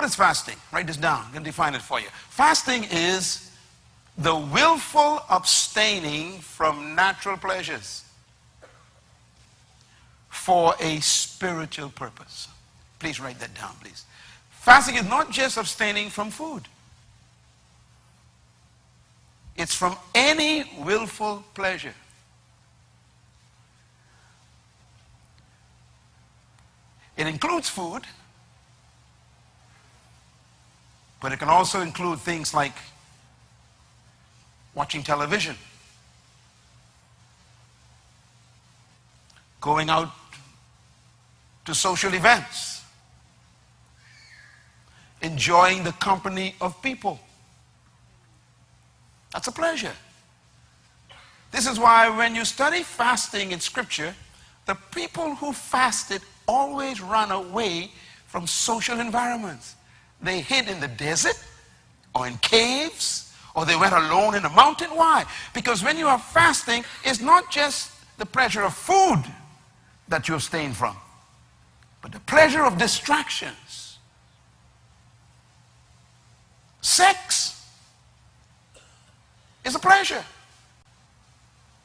What is fasting? Write this down. I'm going to define it for you. Fasting is the willful abstaining from natural pleasures for a spiritual purpose. Please write that down, please. Fasting is not just abstaining from food. It's from any willful pleasure. It includes food, but it can also include things like watching television, going out to social events, enjoying the company of people. That's a pleasure. This is why when you study fasting in Scripture, the people who fasted always run away from social environments. They hid in the desert or in caves, or they went alone in a mountain. Why? Because when you are fasting, it's not just the pleasure of food that you abstain from, but the pleasure of distractions. Sex is a pleasure.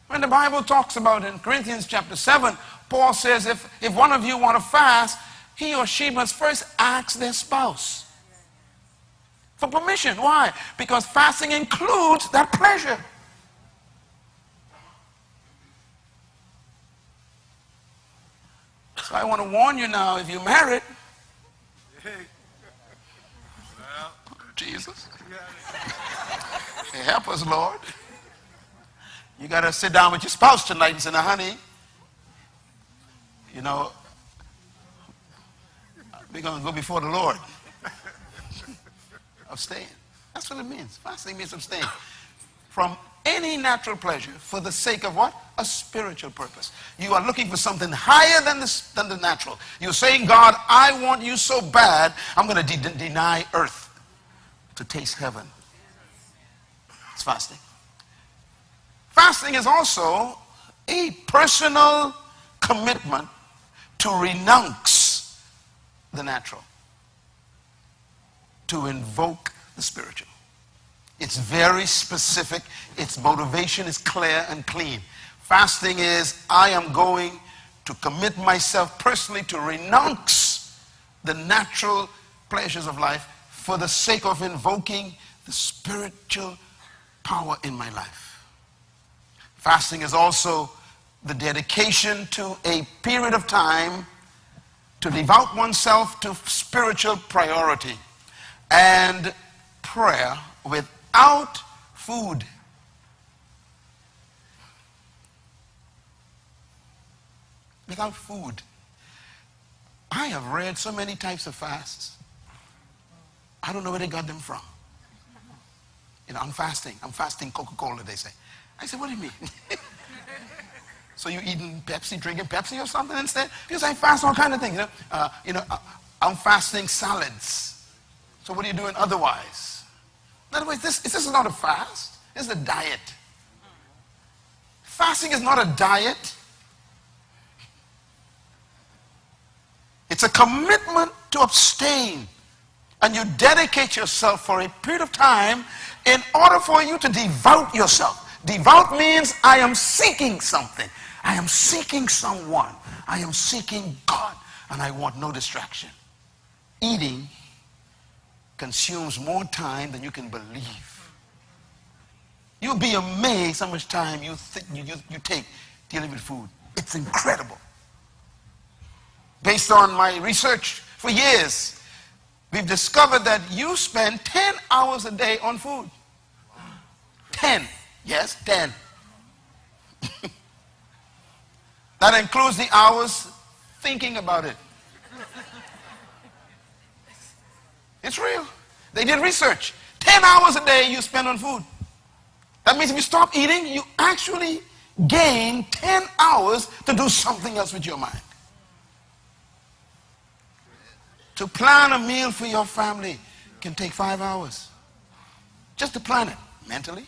When the Bible talks about in Corinthians chapter 7, Paul says if one of you want to fast, he or she must first ask their spouse for permission. Why? Because fasting includes that pleasure. So I want to warn you now, if you're married, Jesus, help us, Lord. You got to sit down with your spouse tonight and say, now, honey, you know, we're going to go before the Lord. Abstain. That's what it means. Fasting means abstain from any natural pleasure for the sake of what? A spiritual purpose. You are looking for something higher than the natural. You're saying, God, I want you so bad, I'm going to deny earth to taste heaven. It's fasting. Fasting is also a personal commitment to renounce the natural, to invoke the spiritual. It's very specific. Its motivation is clear and clean. Fasting is, I am going to commit myself personally to renounce the natural pleasures of life for the sake of invoking the spiritual power in my life. Fasting is also the dedication to a period of time to devote oneself to spiritual priority and prayer without food. Without food. I have read so many types of fasts. I don't know where they got them from. You know, I'm fasting Coca-Cola, they say. I said, what do you mean? So you eating Pepsi, drinking Pepsi or something instead? Because I fast all kind of things. I'm fasting salads. So what are you doing otherwise? In other words, this is not a fast. This is a diet. Fasting is not a diet. It's a commitment to abstain. And you dedicate yourself for a period of time in order for you to devote yourself. Devout means I am seeking something. I am seeking someone. I am seeking God. And I want no distraction. Eating consumes more time than you can believe. You'll be amazed how much time you take dealing with food. It's incredible. Based on my research for years, we've discovered that you spend 10 hours a day on food. 10. Yes, 10. That includes the hours thinking about it. It's real. They did research. 10 hours a day you spend on food. That means if you stop eating, you actually gain 10 hours to do something else with your mind. To plan a meal for your family can take 5 hours. Just to plan it mentally.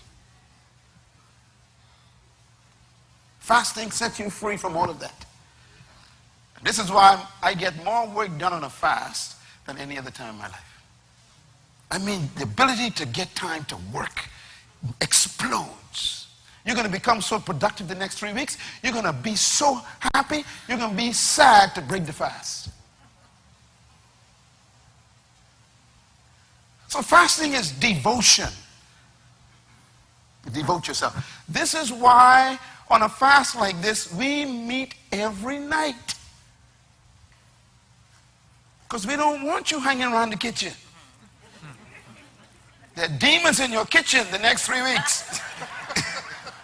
Fasting sets you free from all of that. This is why I get more work done on a fast than any other time in my life. I mean, the ability to get time to work explodes. You're going to become so productive the next 3 weeks. You're going to be so happy. You're going to be sad to break the fast. So fasting is devotion. You devote yourself. This is why on a fast like this, we meet every night. Because we don't want you hanging around the kitchen. There are demons in your kitchen the next 3 weeks.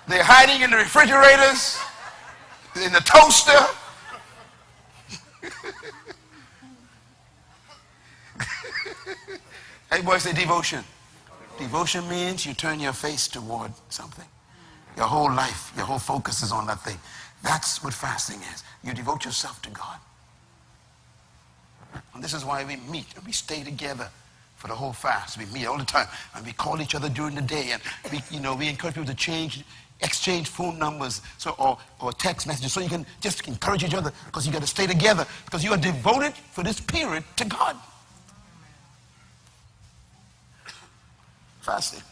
They're hiding in the refrigerators, in the toaster. Everybody say devotion. Devotion means you turn your face toward something. Your whole life, your whole focus is on that thing. That's what fasting is. You devote yourself to God. And this is why we meet and we stay together for the whole fast. We meet all the time and we call each other during the day, and we encourage people to exchange phone numbers or text messages so you can just encourage each other, because you got to stay together because you are devoted for this period to God. Fasting.